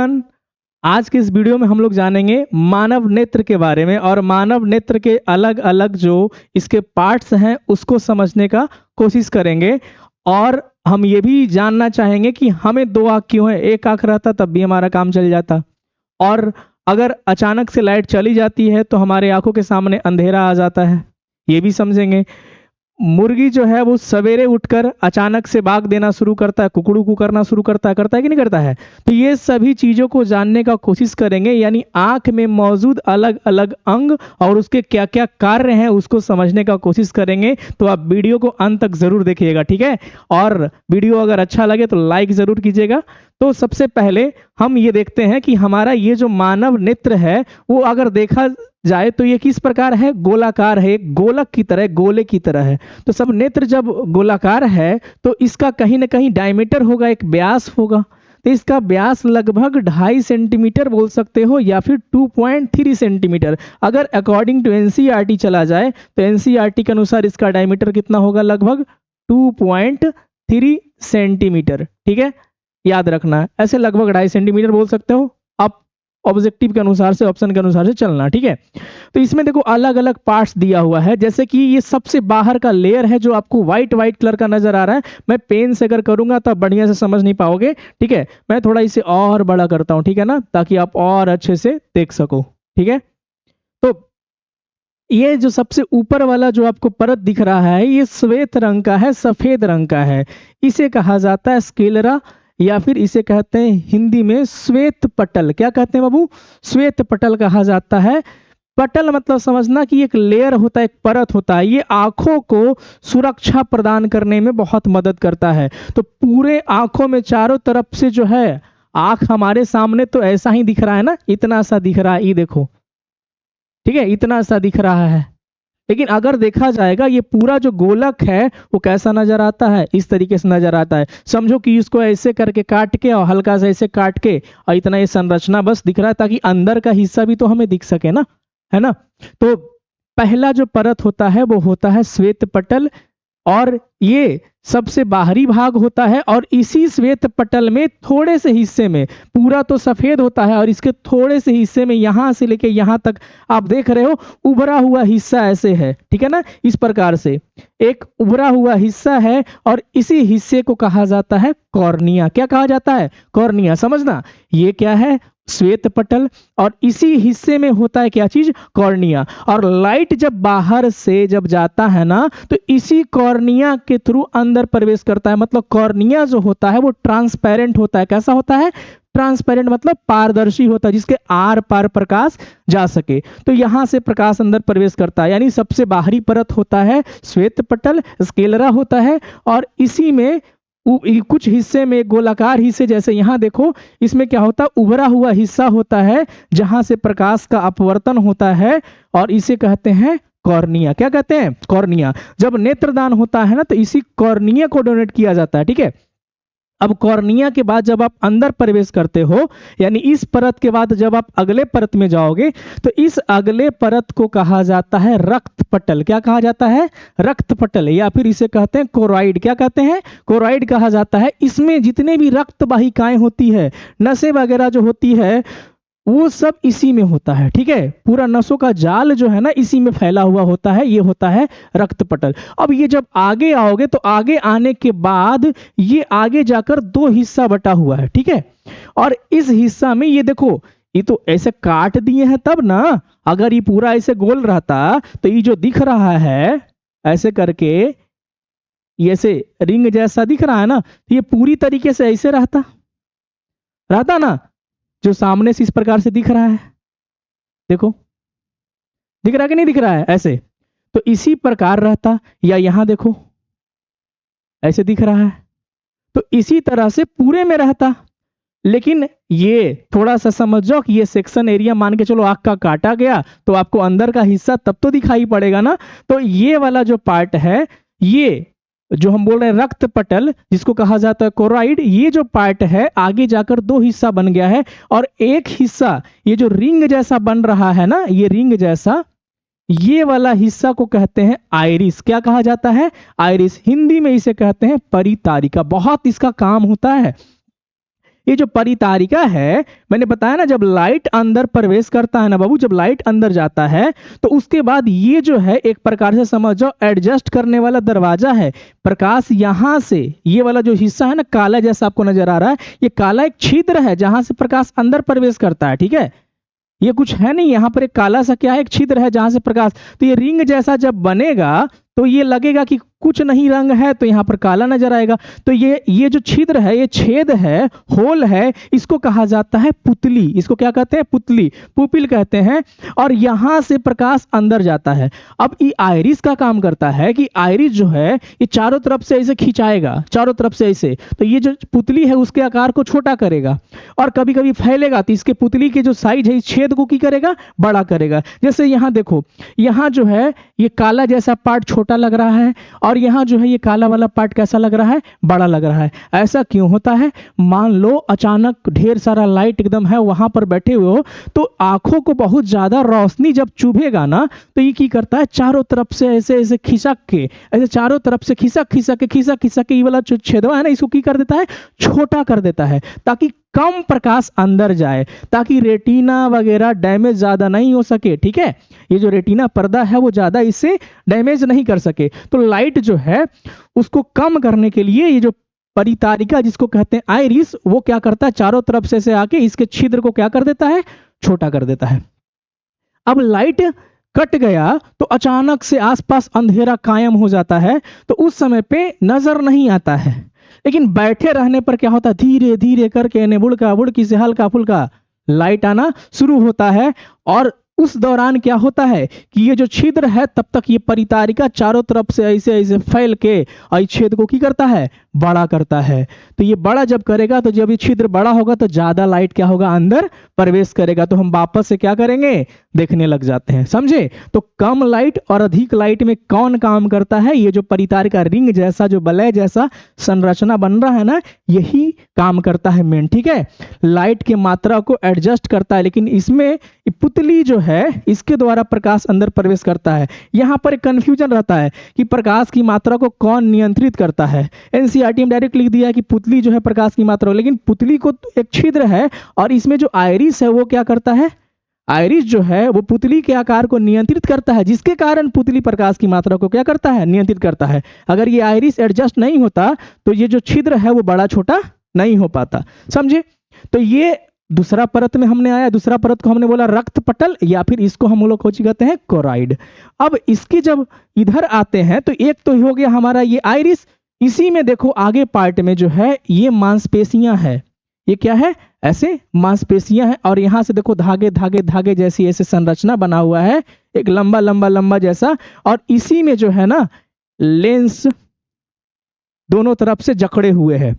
Everyone, आज के इस वीडियो में हम लोग जानेंगे मानव नेत्र के बारे में और मानव नेत्र के अलग अलग जो इसके पार्ट्स हैं उसको समझने का कोशिश करेंगे। और हम ये भी जानना चाहेंगे कि हमें दो आँख क्यों है, एक आँख रहता तब भी हमारा काम चल जाता, और अगर अचानक से लाइट चली जाती है तो हमारे आंखों के सामने अंधेरा आ जाता है, ये भी समझेंगे। मुर्गी जो है वो सवेरे उठकर अचानक से बाग देना शुरू करता है, कुकड़ू कू करना शुरू करता है कि नहीं करता है। तो ये सभी चीजों को जानने का कोशिश करेंगे, यानी आंख में मौजूद अलग अलग अंग और उसके क्या क्या कार्य हैं उसको समझने का कोशिश करेंगे। तो आप वीडियो को अंत तक जरूर देखिएगा, ठीक है। और वीडियो अगर अच्छा लगे तो लाइक जरूर कीजिएगा। तो सबसे पहले हम ये देखते हैं कि हमारा ये जो मानव नेत्र है वो अगर देखा जाए तो ये किस प्रकार है, गोलाकार है, एक गोलक की तरह, गोले की तरह है। तो सब नेत्र जब गोलाकार है तो इसका कहीं ना कहीं डायमीटर होगा, एक व्यास होगा। तो इसका व्यास लगभग 2.5 सेंटीमीटर बोल सकते हो या फिर 2.3 सेंटीमीटर। अगर अकॉर्डिंग टू एनसीईआरटी चला जाए तो एनसीईआरटी के अनुसार इसका डायमीटर कितना होगा, लगभग 2.3 सेंटीमीटर, ठीक है। याद रखना है, ऐसे लगभग 2.5 सेंटीमीटर बोल सकते हो आप, ऑब्जेक्टिव के अनुसार से, ऑप्शन के अनुसार से चलना, ठीक है। तो इसमें देखो अलग अलग पार्ट्स दिया हुआ है, जैसे कि ये सबसे बाहर का लेयर है जो आपको व्हाइट कलर का नजर आ रहा है। मैं पेन से अगर करूंगा तो आप बढ़िया से समझ नहीं पाओगे, ठीक है। मैं थोड़ा इसे और बड़ा करता हूं, ठीक है ना, ताकि आप और अच्छे से देख सको, ठीक है। तो ये जो सबसे ऊपर वाला जो आपको परत दिख रहा है ये श्वेत रंग का है, सफेद रंग का है। इसे कहा जाता है स्क्लेरा, या फिर इसे कहते हैं हिंदी में श्वेत पटल। क्या कहते हैं बाबू, श्वेत पटल कहा जाता है। पटल मतलब समझना कि एक लेयर होता है, एक परत होता है। ये आंखों को सुरक्षा प्रदान करने में बहुत मदद करता है। तो पूरे आंखों में चारों तरफ से जो है, आंख हमारे सामने तो ऐसा ही दिख रहा है ना, इतना सा दिख रहा है, ये देखो, ठीक है, इतना सा दिख रहा है। लेकिन अगर देखा जाएगा ये पूरा जो गोलक है वो कैसा नजर आता है, इस तरीके से नजर आता है। समझो कि इसको ऐसे करके काट के और हल्का सा ऐसे काट के और इतना ये संरचना बस दिख रहा है, ताकि अंदर का हिस्सा भी तो हमें दिख सके ना, है ना। तो पहला जो परत होता है वो होता है श्वेत पटल, और ये सबसे बाहरी भाग होता है। और इसी श्वेत पटल में थोड़े से हिस्से में, पूरा तो सफेद होता है और इसके थोड़े से हिस्से में यहां से लेके यहां तक आप देख रहे हो उभरा हुआ हिस्सा ऐसे है, ठीक है ना। इस प्रकार से एक उभरा हुआ हिस्सा है और इसी हिस्से को कहा जाता है कॉर्निया। क्या कहा जाता है, कॉर्निया। समझना ये क्या है, श्वेत पटल, और इसी हिस्से में होता है क्या चीज, कॉर्निया। और लाइट जब बाहर से जब जाता है ना तो इसी कॉर्निया के थ्रू अंदर प्रवेश करता है। मतलब कॉर्निया जो होता है वो ट्रांसपेरेंट होता है। कैसा होता है, ट्रांसपेरेंट मतलब पारदर्शी होता है, जिसके आर पार प्रकाश जा सके। तो यहां से प्रकाश अंदर प्रवेश करता है, यानी सबसे बाहरी परत होता है श्वेत पटल, स्क्लेरा होता है। और इसी में कुछ हिस्से में गोलाकार हिस्से, जैसे यहां देखो, इसमें क्या होता है, उभरा हुआ हिस्सा होता है जहां से प्रकाश का अपवर्तन होता है, और इसे कहते हैं कॉर्निया। क्या कहते हैं, कॉर्निया। जब नेत्रदान होता है ना तो इसी कॉर्निया को डोनेट किया जाता है, ठीक है। अब कॉर्निया के बाद जब आप अंदर प्रवेश करते हो, यानी इस परत के बाद जब आप अगले परत में जाओगे तो इस अगले परत को कहा जाता है रक्त पटल। क्या कहा जाता है, रक्त पटल, या फिर इसे कहते हैं कोरॉइड। क्या कहते हैं, कोरॉइड कहा जाता है। इसमें जितने भी रक्त वाहिकाएं होती है, नसें वगैरह जो होती है, वो सब इसी में होता है, ठीक है। पूरा नसों का जाल जो है ना इसी में फैला हुआ होता है, ये होता है रक्त पटल। अब ये जब आगे आओगे तो आगे आने के बाद ये आगे जाकर दो हिस्सा बटा हुआ है, ठीक है। और इस हिस्सा में ये देखो, ये तो ऐसे काट दिए हैं तब ना, अगर ये पूरा ऐसे गोल रहता तो ये जो दिख रहा है ऐसे करके, ये ऐसे रिंग जैसा दिख रहा है ना, तो ये पूरी तरीके से ऐसे रहता ना, जो सामने से इस प्रकार से दिख रहा है, देखो दिख रहा है कि नहीं दिख रहा है, ऐसे। तो इसी प्रकार रहता, या यहां देखो ऐसे दिख रहा है, तो इसी तरह से पूरे में रहता। लेकिन ये थोड़ा सा समझ जाओ कि ये सेक्शन एरिया मान के चलो आंख का काटा गया तो आपको अंदर का हिस्सा तब तो दिखाई पड़ेगा ना। तो ये वाला जो पार्ट है, ये जो हम बोल रहे हैं रक्त पटल, जिसको कहा जाता है कोरॉइड, ये जो पार्ट है आगे जाकर दो हिस्सा बन गया है। और एक हिस्सा ये जो रिंग जैसा बन रहा है ना, ये रिंग जैसा, ये वाला हिस्सा को कहते हैं आइरिस। क्या कहा जाता है, आइरिस। हिंदी में इसे कहते हैं परितारिका। बहुत इसका काम होता है। ये जो परितारिका है, मैंने बताया ना, जब लाइट अंदर प्रवेश करता है ना बाबू, जब लाइट अंदर जाता है तो उसके बाद ये जो है एक प्रकार से समझ जाओ एडजस्ट करने वाला दरवाजा है। प्रकाश यहां से, ये वाला जो हिस्सा है ना काला जैसा आपको नजर आ रहा है, ये काला एक छिद्र है जहां से प्रकाश अंदर प्रवेश करता है। ठीक है, ये कुछ है नहीं, यहां पर एक काला सा क्या है, एक छिद्र है जहां से प्रकाश, तो ये रिंग जैसा जब बनेगा तो ये लगेगा कि कुछ नहीं रंग है, तो यहां पर काला नजर आएगा। तो ये जो छिद्र है, ये छेद है, होल है, इसको कहा जाता है पुतली। इसको क्या कहते हैं? पुतली, पुपिल कहते हैं। और यहां से प्रकाश अंदर जाता है। अब ये आइरिस का काम करता है कि आइरिस जो है ये चारों तरफ से ऐसे खिंचाएगा, चारों तरफ से ऐसे, तो ये जो पुतली है उसके आकार को छोटा करेगा और कभी कभी फैलेगा, तो इसके पुतली के जो साइज है इस छेद को की करेगा, बड़ा करेगा। जैसे यहां देखो, यहां जो है ये काला जैसा पार्ट छोटा लग रहा है और यहां जो है ये काला वाला पार्ट कैसा लग रहा है, बड़ा लग रहा है। ऐसा क्यों होता है? मान लो अचानक ढेर सारा लाइट एकदम है, वहां पर बैठे हुए हो, तो आंखों को बहुत ज्यादा रोशनी जब चुभेगा ना, तो ये की करता है चारों तरफ से ऐसे ऐसे खिसक के, ऐसे चारों तरफ से खिसक खिसक के ये वाला जो छेदवा है ना, इसको की कर देता है, छोटा कर देता है, ताकि कम प्रकाश अंदर जाए, ताकि रेटिना वगैरह डैमेज ज्यादा नहीं हो सके। ठीक है, ये जो रेटिना पर्दा है वो ज्यादा इससे डैमेज नहीं कर सके। तो लाइट जो है उसको कम करने के लिए ये जो परितारिका जिसको कहते हैं आइरिस, वो क्या करता है, चारों तरफ से आके इसके छिद्र को क्या कर देता है, छोटा कर देता है। अब लाइट कट गया तो अचानक से आसपास अंधेरा कायम हो जाता है, तो उस समय पे नजर नहीं आता है। लेकिन बैठे रहने पर क्या होता है, धीरे धीरे करके बुड़का बुड़की से हल्का फुल्का लाइट आना शुरू होता है। और उस दौरान क्या होता है कि ये जो छिद्र है तब तक ये परितारिका चारों तरफ से ऐसे ऐसे फैल के और छेद को की करता है, बड़ा करता है। तो ये बड़ा जब करेगा, तो जब ये छिद्र बड़ा होगा तो ज्यादा लाइट क्या होगा, अंदर प्रवेश करेगा। तो हम वापस से क्या करेंगे, देखने लग जाते हैं। समझे? तो कम लाइट और अधिक लाइट में कौन काम करता है? ये जो परितारिका रिंग जैसा जो वलय जैसा संरचना बन रहा है ना, यही काम करता है मेन। ठीक है, लाइट की मात्रा को एडजस्ट करता है, लेकिन इसमें पुतली जो है इसके द्वारा प्रकाश अंदर प्रवेश करता है। यहां पर एक कंफ्यूजन रहता है कि प्रकाश की मात्रा को कौन नियंत्रित करता है। एनसीईआरटी में डायरेक्ट लिख दिया है कि पुतली जो है प्रकाश की मात्रा, लेकिन पुतली को एक छिद्र है और इसमें जो आइरिस है वो क्या करता है, आइरिस जो है वो पुतली के आकार को नियंत्रित करता है, जिसके कारण पुतली प्रकाश की मात्रा को क्या करता है, नियंत्रित करता है। अगर ये आइरिस एडजस्ट नहीं होता तो ये जो छिद्र है वो बड़ा छोटा नहीं हो पाता। समझे? तो ये दूसरा परत में हमने आया। दूसरा परत को हमने बोला रक्त पटल, या फिर इसको हम लोग कहते हैं कोराइड। अब इसके जब इधर आते हैं तो एक तो हो गया हमारा ये आइरिस, इसी में देखो आगे पार्ट में जो है ये मांसपेशियां है। ये क्या है, ऐसे मांसपेशियां हैं और यहां से देखो धागे धागे धागे जैसी ऐसे संरचना बना हुआ है, एक लंबा लंबा लंबा जैसा, और इसी में जो है ना लेंस दोनों तरफ से जकड़े हुए हैं।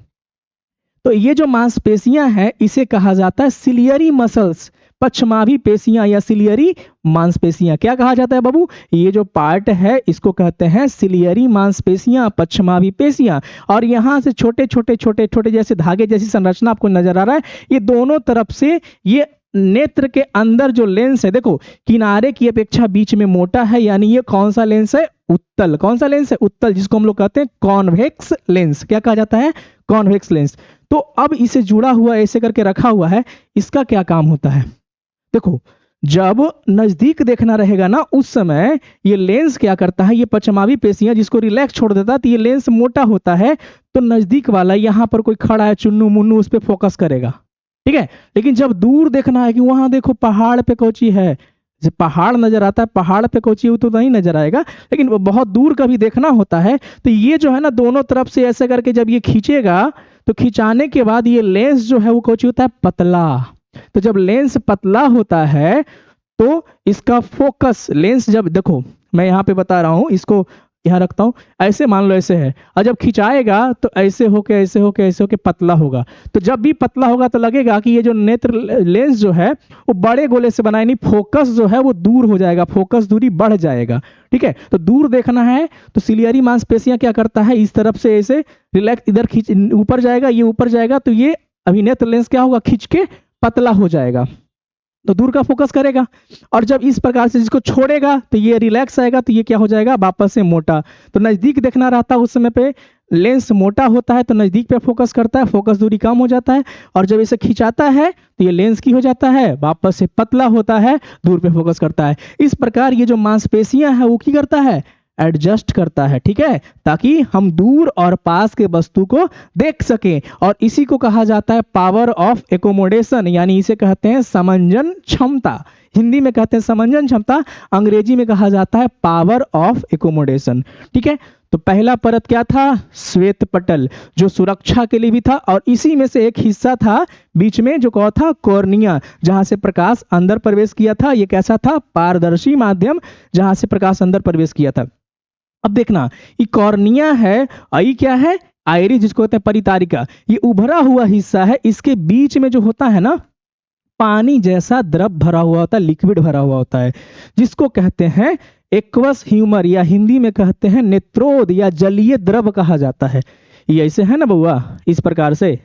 तो ये जो मांसपेशियां हैं इसे कहा जाता है सिलियरी मसल्स, पश्चमाभी पेशियां या सिलियरी मांसपेशियां। क्या कहा जाता है बाबू, ये जो पार्ट है इसको कहते हैं सिलियरी मांसपेशियां, पश्चमाभी पेशियां। और यहां से छोटे छोटे छोटे छोटे जैसे धागे जैसी संरचना आपको नजर आ रहा है, ये दोनों तरफ से ये नेत्र के अंदर जो लेंस है, देखो किनारे की अपेक्षा बीच में मोटा है, यानी ये कौन सा लेंस है, उत्तल। कौन सा लेंस है, उत्तल, जिसको हम लोग कहते हैं कॉन्वेक्स लेंस। क्या कहा जाता है, कॉन्वेक्स लेंस। तो अब इसे जुड़ा हुआ ऐसे करके रखा हुआ है, इसका क्या काम होता है, देखो जब नजदीक देखना रहेगा ना उस समय ये लेंस क्या करता है, ये पश्चमाभी पेशियां जिसको रिलैक्स छोड़ देता है, तो ये लेंस मोटा होता है, तो नजदीक वाला यहां पर कोई खड़ा है चुन्नू मुन्नू, उस पर फोकस करेगा। ठीक है, लेकिन जब दूर देखना है कि वहां देखो पहाड़ पे कोची है, जब पहाड़ नजर आता है, पहाड़ पे कोची तो नहीं नजर आएगा, लेकिन बहुत दूर का भी देखना होता है, तो ये जो है ना दोनों तरफ से ऐसे करके जब ये खींचेगा, तो खिंचाने के बाद ये लेंस जो है वो कोची होता है, पतला। तो जब लेंस पतला होता है तो इसका फोकस, लेंस जब देखो मैं यहाँ पे बता रहा हूं, इसको यहाँ रखता हूं, ऐसे मान लो ऐसे है, और जब खिंचाएगा तो ऐसे होके ऐसे होके ऐसे होके पतला होगा। तो जब भी पतला होगा तो लगेगा कि ये जो नेत्र लेंस जो है वो बड़े गोले से बना, यानी फोकस जो है वो दूर हो जाएगा, फोकस दूरी बढ़ जाएगा। ठीक है, तो दूर देखना है तो सिलियरी मांसपेशियां क्या करता है, इस तरफ से ऐसे रिलैक्स, इधर खींच, ऊपर जाएगा, ये ऊपर जाएगा, तो ये अभी नेत्र लेंस क्या होगा, खींच के पतला हो जाएगा। तो दूर का फोकस करेगा, और जब इस प्रकार से इसको छोड़ेगा तो ये रिलैक्स आएगा, तो ये क्या हो जाएगा वापस से मोटा। तो नजदीक देखना रहता है उस समय पे लेंस मोटा होता है तो नजदीक पे फोकस करता है, फोकस दूरी कम हो जाता है, और जब इसे खिंचाता है तो ये लेंस की हो जाता है, वापस से पतला होता है, दूर पे फोकस करता है। इस प्रकार ये जो मांसपेशियां हैं वो क्या करता है, एडजस्ट करता है, ठीक है, ताकि हम दूर और पास के वस्तु को देख सकें। और इसी को कहा जाता है पावर ऑफ एकोमोडेशन, यानी इसे कहते हैं समंजन क्षमता। हिंदी में कहते हैं समंजन क्षमता, अंग्रेजी में कहा जाता है पावर ऑफ एकोमोडेशन, ठीक है। तो पहला परत क्या था, श्वेत पटल, जो सुरक्षा के लिए भी था, और इसी में से एक हिस्सा था बीच में जो कहा था कॉर्निया, जहां से प्रकाश अंदर प्रवेश किया था। ये कैसा था, पारदर्शी माध्यम जहां से प्रकाश अंदर प्रवेश किया था। अब देखना, ये कॉर्निया है, आई क्या है, आइरिस, जिसको कहते हैं परितारिका। ये उभरा हुआ हिस्सा है, इसके बीच में जो होता है ना पानी जैसा द्रव भरा हुआ होता है, लिक्विड भरा हुआ होता है, जिसको कहते हैं एक्वस ह्यूमर, या हिंदी में कहते हैं नेत्रोद या जलीय द्रव कहा जाता है। ये ऐसे है ना बउआ, इस प्रकार से,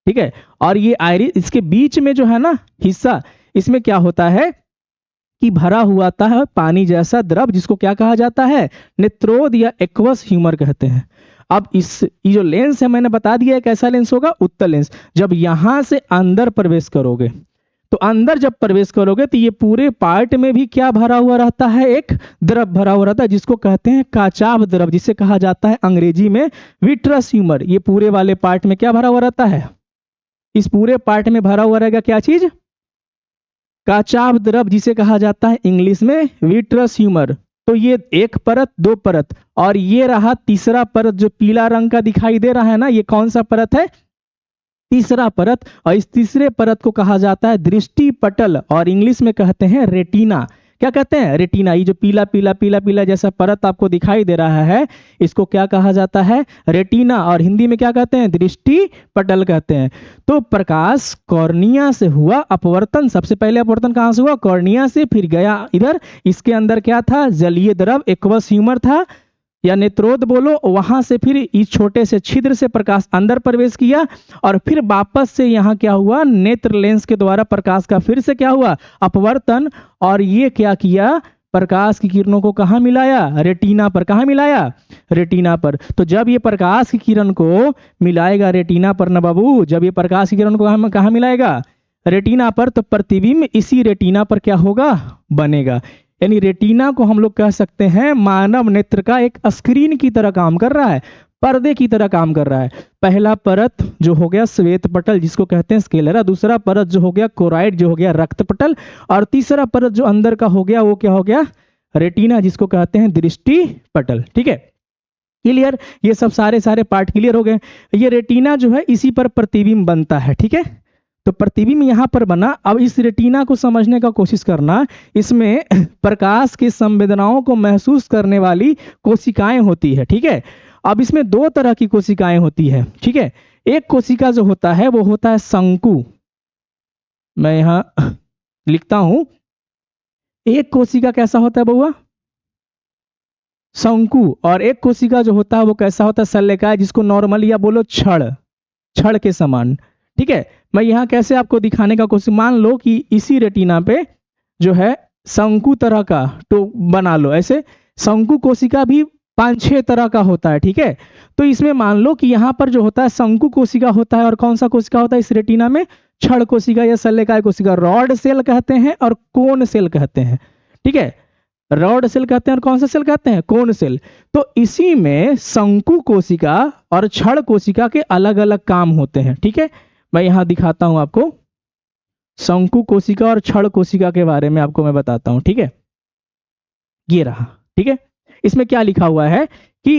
ठीक है। और ये आइरिस, इसके बीच में जो है ना हिस्सा, इसमें क्या होता है कि भरा हुआ था पानी जैसा द्रव, जिसको क्या कहा जाता है, नेत्रोद या एक्वस ह्यूमर कहते हैं। अब ये जो लेंस है मैंने बता दिया है कैसा लेंस होगा, उत्तल लेंस। जब यहां से अंदर प्रवेश करोगे, तो अंदर जब प्रवेश करोगे तो ये पूरे पार्ट में भी क्या भरा हुआ रहता है, एक द्रव भरा हुआ रहता है, जिसको कहते हैं काचाभ द्रव, जिसे कहा जाता है अंग्रेजी में विट्रस ह्यूमर। ये पूरे वाले पार्ट में क्या भरा हुआ रहता है, इस पूरे पार्ट में भरा हुआ रहेगा क्या चीज, काचाभ द्रव, जिसे कहा जाता है इंग्लिश में विट्रस ह्यूमर। तो ये एक परत, दो परत, और ये रहा तीसरा परत जो पीला रंग का दिखाई दे रहा है ना, ये कौन सा परत है, तीसरा परत। और इस तीसरे परत को कहा जाता है दृष्टि पटल, और इंग्लिश में कहते हैं रेटिना। क्या कहते हैं, रेटिना। ये जो पीला पीला पीला पीला जैसा परत आपको दिखाई दे रहा है, इसको क्या कहा जाता है, रेटिना, और हिंदी में क्या कहते हैं, दृष्टि पटल कहते हैं। तो प्रकाश कॉर्निया से हुआ अपवर्तन, सबसे पहले अपवर्तन कहां से हुआ, कॉर्निया से, फिर गया इधर, इसके अंदर क्या था, जलीय द्रव एक्वस ह्यूमर था या नेत्रोद बोलो, वहां से फिर इस छोटे से छिद्र से प्रकाश अंदर प्रवेश किया, और फिर वापस से यहाँ क्या हुआ, नेत्र लेंस के द्वारा प्रकाश का फिर से क्या हुआ, अपवर्तन, और ये क्या किया, प्रकाश की किरणों को कहाँ मिलाया, रेटिना पर। कहाँ मिलाया, रेटिना पर। तो जब ये प्रकाश की किरण को मिलाएगा रेटिना पर ना बाबू, जब ये प्रकाश की किरण को कहाँ मिलाएगा, रेटिना पर, तो प्रतिबिंब इसी रेटिना पर क्या होगा, बनेगा। यानी रेटिना को हम लोग कह सकते हैं मानव नेत्र का एक स्क्रीन की तरह काम कर रहा है, पर्दे की तरह काम कर रहा है। पहला परत जो हो गया श्वेत पटल, जिसको कहते हैं स्क्लेरा, दूसरा परत जो हो गया कोराइड, जो हो गया रक्त पटल, और तीसरा परत जो अंदर का हो गया वो क्या हो गया, रेटिना, जिसको कहते हैं दृष्टि पटल, ठीक है। क्लियर, ये सब सारे पार्ट क्लियर हो गए। ये रेटिना जो है इसी पर प्रतिबिंब बनता है, ठीक है। तो प्रतिबिंब यहां पर बना। अब इस रेटिना को समझने का कोशिश करना, इसमें प्रकाश की संवेदनाओं को महसूस करने वाली कोशिकाएं होती है, ठीक है। अब इसमें दो तरह की कोशिकाएं होती है, ठीक है। एक कोशिका जो होता है वो होता है शंकु, मैं यहां लिखता हूं, एक कोशिका कैसा होता है बउआ, शंकु, और एक कोशिका जो होता है वो कैसा होता है, शल्यकाय, जिसको नॉर्मल या बोलो छड़ के समान, ठीक है। मैं यहाँ कैसे आपको दिखाने का कोशिश, मान लो कि इसी रेटिना पे जो है शंकु तरह का तो बना लो, ऐसे शंकु कोशिका भी 5-6 तरह का होता है, ठीक है। तो इसमें मान लो कि यहाँ पर जो होता है शंकु कोशिका होता है, और कौन सा कोशिका होता है इस रेटिना में, छड़ कोशिका या शल्यकाय कोशिका, रॉड सेल कहते हैं और कोन सेल कहते हैं, ठीक है। रॉड सेल कहते हैं और कौन सा सेल कहते हैं, कोन सेल। तो इसी में शंकु कोशिका और छड़ कोशिका के अलग अलग काम होते हैं, ठीक है। मैं यहां दिखाता हूं आपको, शंकु कोशिका और छड़ कोशिका के बारे में आपको मैं बताता हूं, ठीक है। ये रहा, ठीक है। इसमें क्या लिखा हुआ है कि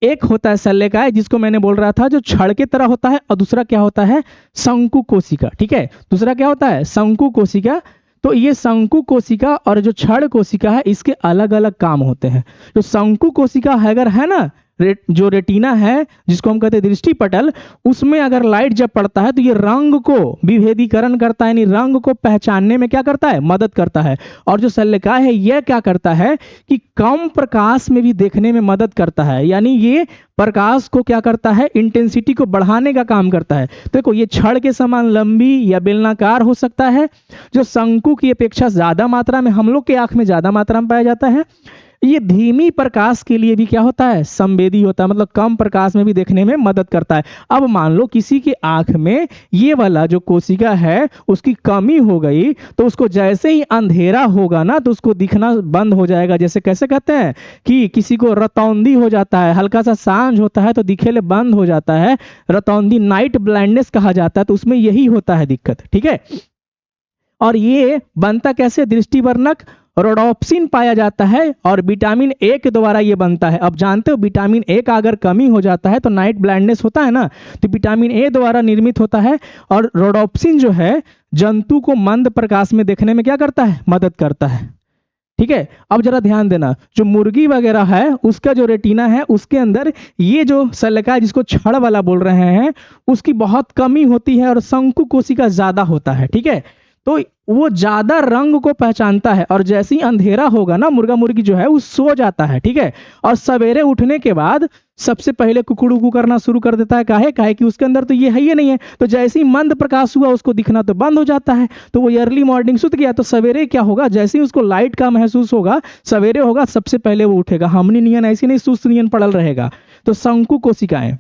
एक होता है शल्यकाय, जिसको मैंने बोल रहा था जो छड़ के तरह होता है, और दूसरा क्या होता है, शंकु कोशिका, ठीक है। दूसरा क्या होता है, शंकु कोशिका। तो ये शंकु कोशिका और जो छड़ कोशिका है, इसके अलग अलग काम होते हैं। जो शंकु कोशिका है अगर है ना, जो रेटिना है जिसको हम कहते हैं दृष्टि पटल, उसमें अगर लाइट जब पड़ता है तो ये रंग को विभेदीकरण करता है, यानी रंग को पहचानने में क्या करता है, मदद करता है। और जो शल्यकाय है यह क्या करता है कि कम प्रकाश में भी देखने में मदद करता है, यानी ये प्रकाश को क्या करता है, इंटेंसिटी को बढ़ाने का काम करता है। तो देखो ये छड़ के समान लंबी या बेलनाकार हो सकता है, जो शंकु की अपेक्षा ज्यादा मात्रा में, हम लोग के आंख में ज्यादा मात्रा में पाया जाता है। ये धीमी प्रकाश के लिए भी क्या होता है, संवेदी होता है, मतलब कम प्रकाश में भी देखने में मदद करता है। अब मान लो किसी की आंख में ये वाला जो कोशिका है उसकी कमी हो गई, तो उसको जैसे ही अंधेरा होगा ना तो उसको दिखना बंद हो जाएगा। जैसे कैसे कहते हैं कि किसी को रतौंधी हो जाता है, हल्का सा सांझ होता है तो दिखेले बंद हो जाता है, रतौंधी नाइट ब्लाइंडनेस कहा जाता है, तो उसमें यही होता है दिक्कत, ठीक है। और ये बनता कैसे, दृष्टिवर्धक रोडोप्सिन पाया जाता है और विटामिन ए के द्वारा ये बनता है। अब जानते हो विटामिन ए का अगर कमी हो जाता है तो नाइट ब्लाइंडनेस होता है ना, तो विटामिन ए द्वारा निर्मित होता है। और रोडोप्सिन जो है जंतु को मंद प्रकाश में देखने में क्या करता है, मदद करता है, ठीक है। अब जरा ध्यान देना, जो मुर्गी वगैरह है उसका जो रेटिना है उसके अंदर ये जो शल्यकाय जिसको छड़ वाला बोल रहे हैं उसकी बहुत कमी होती है और शंकु कोशिका ज्यादा होता है, ठीक है। तो वो ज्यादा रंग को पहचानता है और जैसे ही अंधेरा होगा ना मुर्गा मुर्गी जो है वो सो जाता है, ठीक है। और सवेरे उठने के बाद सबसे पहले कुकड़ू करना शुरू कर देता है, काहे कि उसके अंदर तो ये है ही नहीं है। तो जैसे ही मंद प्रकाश हुआ उसको दिखना तो बंद हो जाता है, तो वो अर्ली मॉर्निंग सुत गया, तो सवेरे क्या होगा, जैसे ही उसको लाइट का महसूस होगा, सवेरे होगा, सबसे पहले वो उठेगा, हमनी नियन ऐसी नहीं सुस्त नियन पड़ल रहेगा। तो शंकु कोशिकाएं,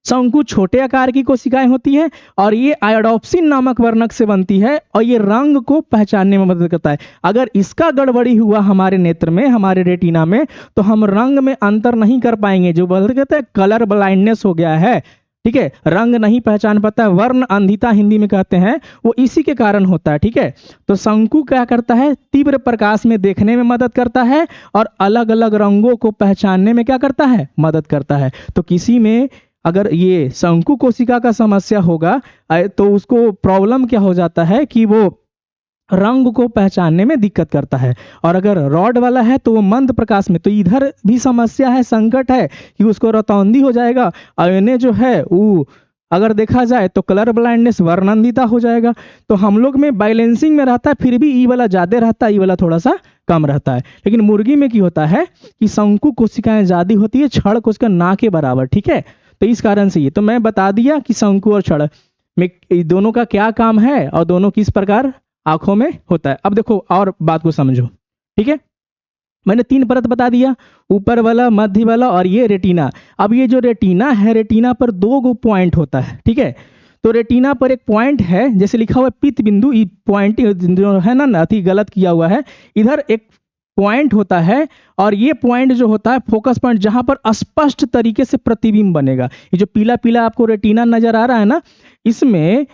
शंकु छोटे आकार की कोशिकाएं होती है और ये आयोडोप्सिन नामक वर्णक से बनती है और ये रंग को पहचानने में मदद करता है। अगर इसका गड़बड़ी हुआ हमारे नेत्र में, हमारे रेटिना में, तो हम रंग में अंतर नहीं कर पाएंगे, जो कहते हैं कलर ब्लाइंडनेस हो गया है, ठीक है, रंग नहीं पहचान पाता है, वर्ण अंधिता हिंदी में कहते हैं, वो इसी के कारण होता है, ठीक है। तो शंकु क्या करता है, तीव्र प्रकाश में देखने में मदद करता है और अलग अलग रंगों को पहचानने में क्या करता है, मदद करता है। तो किसी में अगर ये शंकु कोशिका का समस्या होगा तो उसको प्रॉब्लम क्या हो जाता है कि वो रंग को पहचानने में दिक्कत करता है। और अगर रॉड वाला है तो वो मंद प्रकाश में, तो इधर भी समस्या है, संकट है कि उसको रतौंधी हो जाएगा, और इन्हें जो है वो अगर देखा जाए तो कलर ब्लाइंडनेस, वर्णंदिता हो जाएगा। तो हम लोग में बैलेंसिंग में रहता है, फिर भी ई वाला ज्यादा रहता है, ई वाला थोड़ा सा कम रहता है। लेकिन मुर्गी में क्या होता है कि शंकु कोशिकाएं ज्यादा होती है, छड़ कोशिका ना के बराबर, ठीक है। तो इस कारण से ये तो मैं बता दिया कि शंकु और छड़ में दोनों का क्या काम है और दोनों किस प्रकार आंखों में होता है। अब देखो और बात को समझो, ठीक है। मैंने 3 परत बता दिया, ऊपर वाला, मध्य वाला और ये रेटिना। अब ये जो रेटिना है, रेटिना पर 2 पॉइंट होता है, ठीक है। तो रेटिना पर एक पॉइंट है, जैसे लिखा हुआ है पित्त बिंदु, पॉइंट जो है ना, अति गलत किया हुआ है, इधर एक पॉइंट होता है और ये पॉइंट जो होता है फोकस पॉइंट, जहां पर स्पष्ट तरीके से प्रतिबिंब बनेगा। ये जो पीला पीला आपको रेटिना नजर आ रहा है ना, इसमें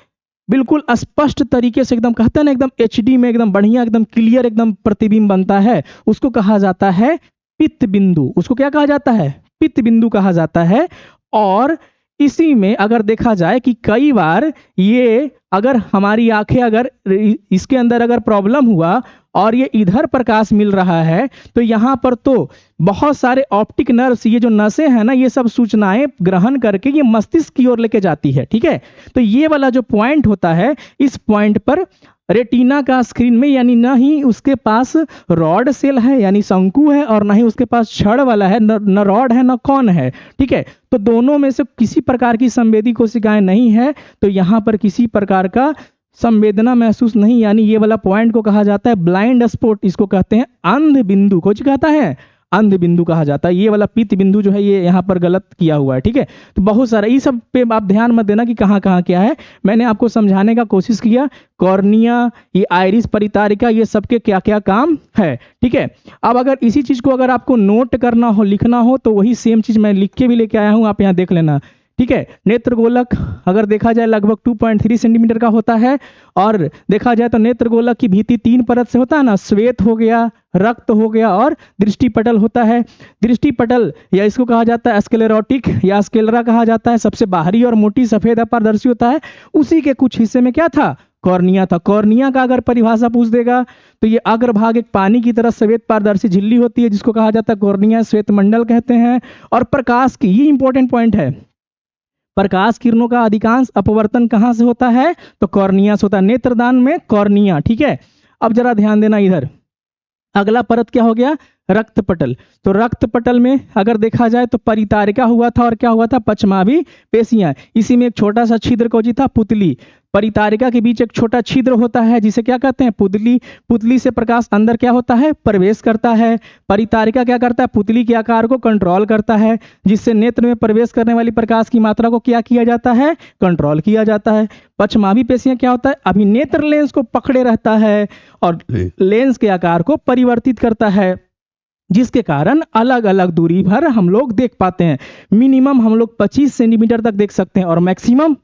बिल्कुल स्पष्ट तरीके से एकदम कहते हैं ना, एकदम एचडी में एकदम बढ़िया, एकदम क्लियर, एकदम प्रतिबिंब बनता है, उसको कहा जाता है पित्त बिंदु। उसको क्या कहा जाता है, पित्त बिंदु कहा जाता है। और इसी में अगर देखा जाए कि कई बार ये अगर हमारी आंखें, अगर इसके अंदर अगर प्रॉब्लम हुआ और ये इधर प्रकाश मिल रहा है, तो यहाँ पर तो बहुत सारे ऑप्टिक नर्व्स, ये जो नसें हैं ना, ये सब सूचनाएं ग्रहण करके ये मस्तिष्क की ओर लेके जाती है, ठीक है। तो ये वाला जो पॉइंट होता है, इस पॉइंट पर रेटिना का स्क्रीन में, यानी ना ही उसके पास रॉड सेल है यानी शंकु है, और ना ही उसके पास छड़ वाला है, न रॉड है न कौन है, ठीक है। तो दोनों में से किसी प्रकार की संवेदी कोशिकाएं नहीं है, तो यहाँ पर किसी प्रकार का संवेदना महसूस नहीं, यानी ये वाला पॉइंट को कहा जाता है ब्लाइंड स्पॉट, इसको कहते हैं अंध बिंदु, कुछ कहता है अंध बिंदु कहा जाता है। ये वाला पित्त बिंदु जो है ये यहाँ पर गलत किया हुआ है, ठीक है। तो बहुत सारा ये सब पे आप ध्यान मत देना कि कहाँ कहाँ क्या है, मैंने आपको समझाने का कोशिश किया। कॉर्निया, ये आइरिस परितारिका, ये सबके क्या क्या काम है, ठीक है। अब अगर इसी चीज को अगर आपको नोट करना हो, लिखना हो, तो वही सेम चीज मैं लिख के भी लेके आया हूँ, आप यहाँ देख लेना, ठीक है। नेत्र गोलक अगर देखा जाए लगभग 2.3 सेंटीमीटर का होता है, और देखा जाए तो नेत्र गोलक की भित्ति 3 परत से होता है ना, श्वेत हो गया, रक्त हो गया और दृष्टि पटल होता है। दृष्टि पटल या इसको कहा जाता है स्क्लेरोटिक या स्क्लेरा कहा जाता है, सबसे बाहरी और मोटी सफेद अपारदर्शी होता है। उसी के कुछ हिस्से में क्या था, कॉर्निया था। कॉर्निया का अगर परिभाषा पूछ देगा तो ये अग्रभाग एक पानी की तरह श्वेत पारदर्शी झिल्ली होती है जिसको कहा जाता है कॉर्निया, श्वेत मंडल कहते हैं। और प्रकाश की, ये इंपॉर्टेंट पॉइंट है, प्रकाश किरणों का अधिकांश अपवर्तन कहां से होता है? तो कॉर्निया से होता है, नेत्रदान में कॉर्निया। ठीक है, अब जरा ध्यान देना इधर, अगला परत क्या हो गया? रक्त पटल। तो रक्त पटल में अगर देखा जाए तो परितारिका हुआ था और क्या हुआ था? पचमाभी पेशियां। इसी में एक छोटा सा छिद्र कौन सी था? पुतली। परितारिका के बीच एक छोटा छिद्र होता है जिसे क्या कहते हैं? पुतली। पुतली से प्रकाश अंदर क्या होता है? प्रवेश करता है। परितारिका क्या करता है? पुतली के आकार को कंट्रोल करता है, जिससे नेत्र में प्रवेश करने वाली प्रकाश की मात्रा को क्या किया जाता है? कंट्रोल किया जाता है। पचमाभी पेशियां क्या होता है? अभिनेत्र लेंस को पकड़े रहता है और लेंस के आकार को परिवर्तित करता है, जिसके कारण अलग अलग दूरी पर हम लोग देख पाते हैं। मिनिमम हम लोग 25 सेंटीमीटर तक देख सकते हैं और मैक्सिमम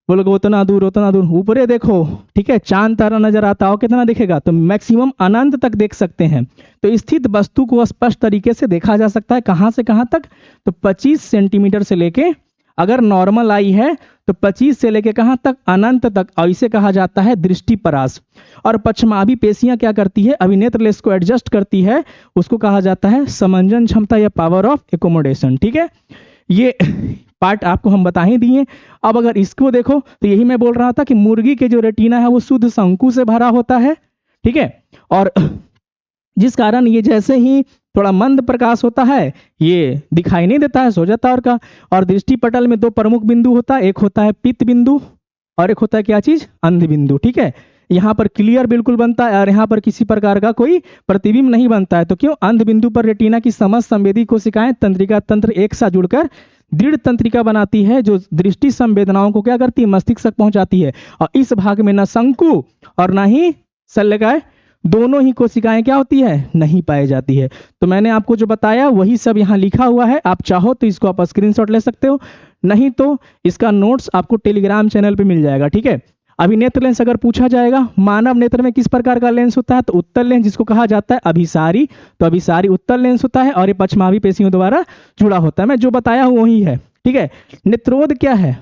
बोलोगे उतना दूर ऊपरे देखो, ठीक है, चांद तारा नजर आता हो कितना दिखेगा? तो मैक्सिमम अनंत तक देख सकते हैं। तो स्थित वस्तु को स्पष्ट तरीके से देखा जा सकता है, कहां से कहां तक? तो 25 सेंटीमीटर से लेके, अगर नॉर्मल आई है तो 25 से लेके कहां तक? अनंत तक। और इसे कहा जाता है दृष्टिपरास। और पचमाभी पेशियां क्या करती है? अभिनेत्र लेंस को एडजस्ट करती है, उसको कहा जाता है समंजन क्षमता या पावर ऑफ एकोमोडेशन। ठीक है, ये पार्ट आपको हम बता ही दिए। अब अगर इसको देखो तो यही मैं बोल रहा था कि मुर्गी के जो रेटिना है वो शुद्ध शंकु से भरा होता है। ठीक है, और जिस कारण ये जैसे ही थोड़ा मंद प्रकाश होता है ये दिखाई नहीं देता है, सो जाता और का। और दृष्टि पटल में दो प्रमुख बिंदु होता है, एक होता है पित्त बिंदु और एक होता है क्या चीज? अंध बिंदु। ठीक है, यहाँ पर क्लियर बिल्कुल बनता है और यहाँ पर किसी प्रकार का कोई प्रतिबिंब नहीं बनता है। तो क्यों? अंध बिंदु पर रेटिना की समस्त संवेदी कोशिकाएं तंत्रिका तंत्र एक साथ जुड़कर दृढ़ तंत्रिका बनाती है जो दृष्टि संवेदनाओं को क्या करती है? मस्तिष्क तक पहुंचाती है। और इस भाग में न शंकु और न ही शल्यकाय, दोनों ही कोशिकाएं क्या होती है? नहीं पाई जाती है। तो मैंने आपको जो बताया वही सब यहाँ लिखा हुआ है, आप चाहो तो इसको आप स्क्रीनशॉट ले सकते हो, नहीं तो इसका नोट्स आपको टेलीग्राम चैनल पे मिल जाएगा। ठीक है, अभिनेत्र लेंस अगर पूछा जाएगा मानव नेत्र में किस प्रकार का लेंस होता है? तो उत्तल लेंस, जिसको कहा जाता है अभिसारी। तो अभिसारी उत्तल लेंस होता है और ये पचमाभी पेशियों द्वारा जुड़ा होता है। मैं जो बताया हूँ वही है। ठीक है, नेत्रोद क्या है?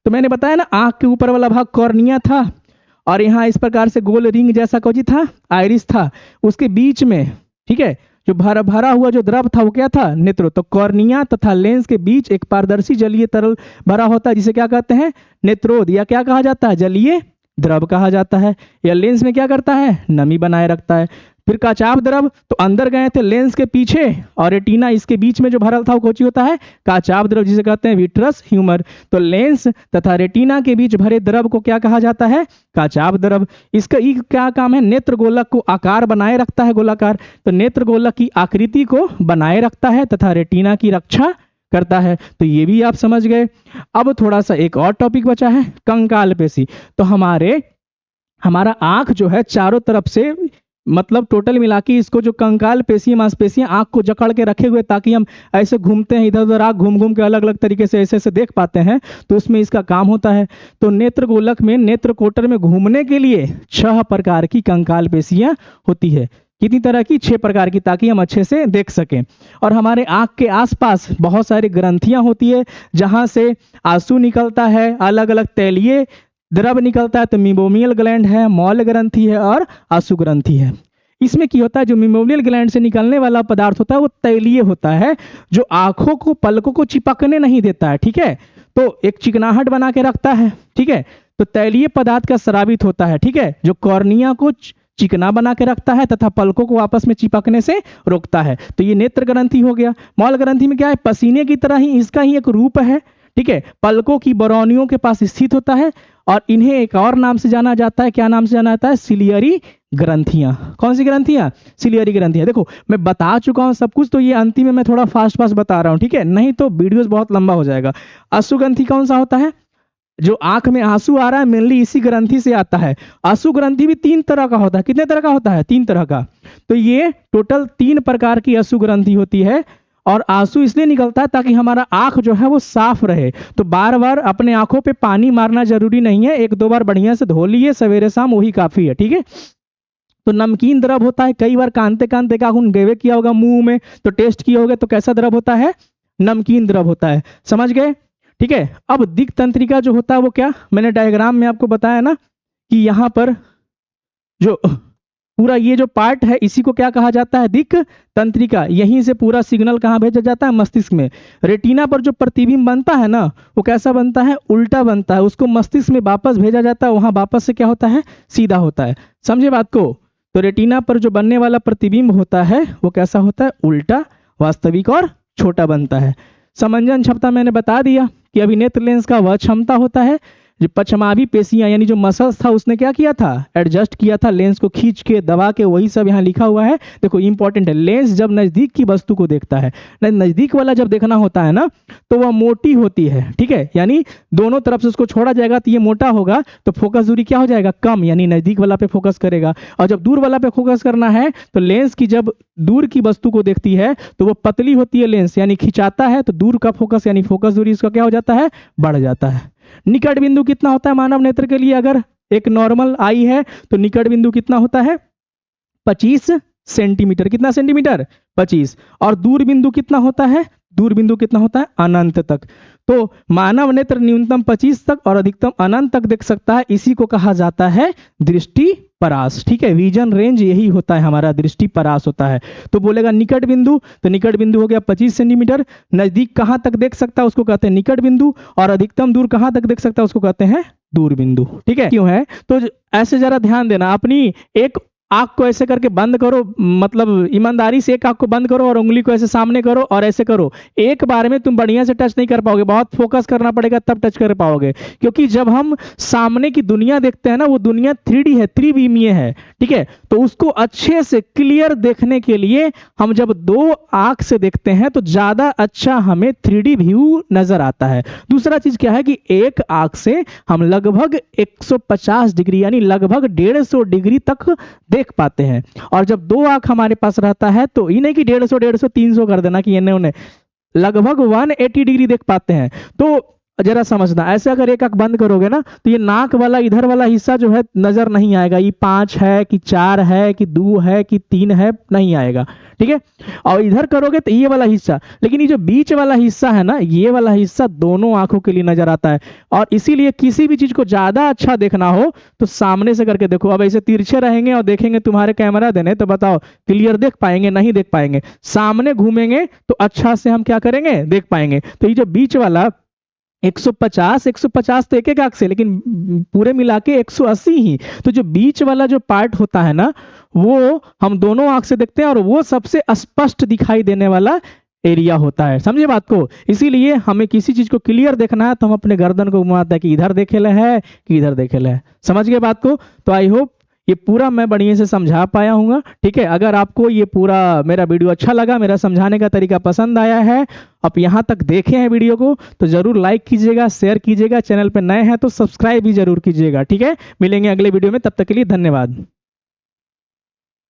तो मैंने बताया ना, आंख के ऊपर वाला भाग कॉर्निया था और यहाँ इस प्रकार से गोल रिंग जैसा कुछ था, आइरिस था, उसके बीच में, ठीक है, जो भरा हुआ जो द्रव था वो क्या था? नेत्रोद। तो कॉर्निया तथा लेंस के बीच एक पारदर्शी जलीय तरल भरा होता है जिसे क्या कहते हैं? नेत्रोद, या क्या कहा जाता है? जलीय द्रव कहा जाता है। या लेंस में क्या करता है? नमी बनाए रखता है। फिर काचाभ द्रव, तो अंदर गए थे लेंस के पीछे और रेटिना इसके बीच में जो भरल था वो कौन होता है? काचाभ द्रव, जिसे कहते हैं विट्रस ह्यूमर। तो लेंस तथा रेटिना के बीच भरे द्रव को क्या कहा जाता है? काचाभ द्रव। इसका क्या काम है? नेत्र गोलक को आकार बनाए रखता है, गोलाकार। तो नेत्र गोलक की आकृति को बनाए रखता है तथा रेटिना की रक्षा करता है। तो ये भी आप समझ गए। अब थोड़ा सा एक और टॉपिक बचा है, कंकाल पेशी। तो हमारा आंख जो है चारों तरफ से, मतलब टोटल मिला के इसको जो कंकाल पेशी मांसपेशियां आंख को जकड़ के रखे हुए, ताकि हम ऐसे घूमते हैं इधर उधर, आंख घूम घूम के अलग अलग तरीके से ऐसे देख पाते हैं, तो उसमें इसका काम होता है। तो नेत्र गोलक में, नेत्र कोटर में घूमने के लिए 6 प्रकार की कंकाल पेशियां होती है। कितनी तरह की? 6 प्रकार की, ताकि हम अच्छे से देख सकें। और हमारे आंख के आसपास बहुत सारी ग्रंथियां होती है जहां से आंसू निकलता है, अलग अलग तैलीय द्रव निकलता है। तो मिबोमियल ग्लैंड है, मौल ग्रंथि है और आंसू ग्रंथि है। इसमें क्या होता है? जो मिबोमियल ग्लैंड से निकलने वाला पदार्थ होता है वो तैलीय होता है, जो आंखों को, पलकों को चिपकने नहीं देता है। ठीक है, तो एक चिकनाहट बना के रखता है। ठीक है, तो तैलीय पदार्थ का स्रावित होता है। ठीक है, जो कॉर्निया को चिकना बना के रखता है तथा पलकों को आपस में चिपकने से रोकता है। तो ये नेत्र ग्रंथि हो गया। मौल ग्रंथि में क्या है? पसीने की तरह ही इसका ही एक रूप है। ठीक है, पलकों की बरौनियों के पास स्थित होता है और इन्हें एक और नाम से जाना जाता है। क्या नाम से जाना जाता है? सिलियरी ग्रंथियां। कौन सी ग्रंथियां? सिलियरी ग्रंथियां। देखो मैं बता चुका हूं सब कुछ, तो ये अंतिम में मैं थोड़ा फास्ट बता रहा हूं, ठीक है, नहीं तो वीडियोस बहुत लंबा हो जाएगा। आंसू ग्रंथि कौन सा होता है? जो आंख में आंसू आ रहा है मेनली इसी ग्रंथि से आता है। आंसू ग्रंथि भी 3 तरह का होता है। कितने तरह का होता है? 3 तरह का। तो ये टोटल 3 प्रकार की आंसू ग्रंथि होती है। और आंसू इसलिए निकलता है ताकि हमारा आंख जो है वो साफ रहे। तो बार बार अपने आंखों पे पानी मारना जरूरी नहीं है, 1-2 बार बढ़िया से धो लिए सवेरे शाम, वही काफी है। ठीक है, तो नमकीन द्रव होता है। कई बार कांते कांते का खून गेवे किया होगा मुंह में, तो टेस्ट किया होगा, तो कैसा द्रव होता है? नमकीन द्रव होता है। समझ गए? ठीक है, अब दिक् तंत्रिका जो होता है वो क्या, मैंने डायग्राम में आपको बताया ना कि यहाँ पर जो पूरा ये जो पार्ट है इसी को क्या कहा जाता है, दिक् तंत्रिका। यहीं से पूरा सिग्नल कहाँ भेजा जाता है, मस्तिष्क में। रेटिना पर जो प्रतिबिंब बनता है ना, वो कैसा बनता है, उल्टा बनता है। उसको मस्तिष्क में वापस भेजा जाता है, वहां वापस से क्या होता है, सीधा होता है। समझे बात को। तो रेटिना पर जो बनने वाला प्रतिबिंब होता है वो कैसा होता है, उल्टा, वास्तविक और छोटा बनता है। समंजन क्षमता मैंने बता दिया कि अभी नेत्र लेंस का वह क्षमता होता है जो पश्चमाभी पेशियां यानी जो मसल्स था उसने क्या किया था, एडजस्ट किया था, लेंस को खींच के दबा के, वही सब यहाँ लिखा हुआ है। देखो इंपॉर्टेंट है, लेंस जब नजदीक की वस्तु को देखता है, नजदीक वाला जब देखना होता है ना, तो वह मोटी होती है, ठीक है, यानी दोनों तरफ से उसको छोड़ा जाएगा तो ये मोटा होगा, तो फोकस दूरी क्या हो जाएगा, कम, यानी नजदीक वाला पे फोकस करेगा। और जब दूर वाला पे फोकस करना है तो लेंस की जब दूर की वस्तु को देखती है तो वो पतली होती है लेंस, यानी खिंचाता है, तो दूर का फोकस यानी फोकस दूरी इसका क्या हो जाता है, बढ़ जाता है। निकट बिंदु कितना होता है मानव नेत्र के लिए, अगर एक नॉर्मल आई है तो निकट बिंदु कितना होता है, 25 सेंटीमीटर। कितना सेंटीमीटर, 25। और दूर बिंदु कितना होता है, दूर बिंदु कितना होता है, अनंत तक। तो मानव नेत्र न्यूनतम 25 तक और अधिकतम अनंत तक देख सकता है, इसी को कहा जाता है दृष्टि परास। ठीक है, विजन रेंज यही होता है हमारा, दृष्टि परास होता है। तो बोलेगा निकट बिंदु, तो निकट बिंदु हो गया 25 सेंटीमीटर। नजदीक कहां तक देख सकता है उसको कहते हैं निकट बिंदु, और अधिकतम दूर कहां तक देख सकता है उसको कहते हैं दूर बिंदु। ठीक है, क्यों है, तो ऐसे जरा ध्यान देना, अपनी एक आंख को ऐसे करके बंद करो, मतलब ईमानदारी से एक आंख को बंद करो और उंगली को ऐसे सामने करो और ऐसे करो। एक बार में तुम बढ़िया से टच नहीं कर पाओगे, बहुत फोकस करना पड़ेगा तब टच कर पाओगे, क्योंकि जब हम सामने की दुनिया देखते हैं ना, वो दुनिया 3D है, त्रिविमीय है। ठीक है, तो उसको अच्छे से क्लियर देखने के लिए हम जब दो आंख से देखते हैं तो ज्यादा अच्छा हमें 3D व्यू नजर आता है। दूसरा चीज क्या है कि एक आंख से हम लगभग 150 डिग्री यानी लगभग 150 डिग्री तक देख पाते हैं। और जब दो आंख हमारे पास रहता है तो ये नहीं कि 150 300 कर देना कि इन्हें उन्हें, लगभग 180 डिग्री देख पाते हैं। तो जरा समझना, ऐसे अगर एक आंख बंद करोगे ना तो ये नाक वाला इधर वाला हिस्सा जो है नजर नहीं आएगा, ये 5 है कि 4 है कि 2 है कि 3 है, नहीं आएगा। ठीक है, और इधर करोगे तो ये वाला हिस्सा, लेकिन ये जो बीच वाला हिस्सा है ना, ये वाला हिस्सा दोनों आंखों के लिए नजर आता है। और इसीलिए किसी भी चीज को ज्यादा अच्छा देखना हो तो सामने से करके देखो। अब ऐसे तिरछे रहेंगे और देखेंगे तुम्हारे कैमरा देने, तो बताओ क्लियर देख पाएंगे, नहीं देख पाएंगे। सामने घूमेंगे तो अच्छा से हम क्या करेंगे, देख पाएंगे। तो ये जो बीच वाला 150 तो एक आंख से, लेकिन पूरे मिला के 180 ही। तो जो बीच वाला जो पार्ट होता है ना, वो हम दोनों आंख से देखते हैं और वो सबसे स्पष्ट दिखाई देने वाला एरिया होता है। समझे बात को। इसीलिए हमें किसी चीज को क्लियर देखना है तो हम अपने गर्दन को घुमाते हैं कि इधर देखे ले है कि इधर देखे ले है। समझ गए बात को। तो आई होप ये पूरा मैं बढ़िया से समझा पाया हूँ। ठीक है, अगर आपको ये पूरा मेरा वीडियो अच्छा लगा, मेरा समझाने का तरीका पसंद आया है, आप यहाँ तक देखे हैं वीडियो को, तो जरूर लाइक कीजिएगा, शेयर कीजिएगा, चैनल पर नए हैं तो सब्सक्राइब भी जरूर कीजिएगा। ठीक है, मिलेंगे अगले वीडियो में, तब तक के लिए धन्यवाद।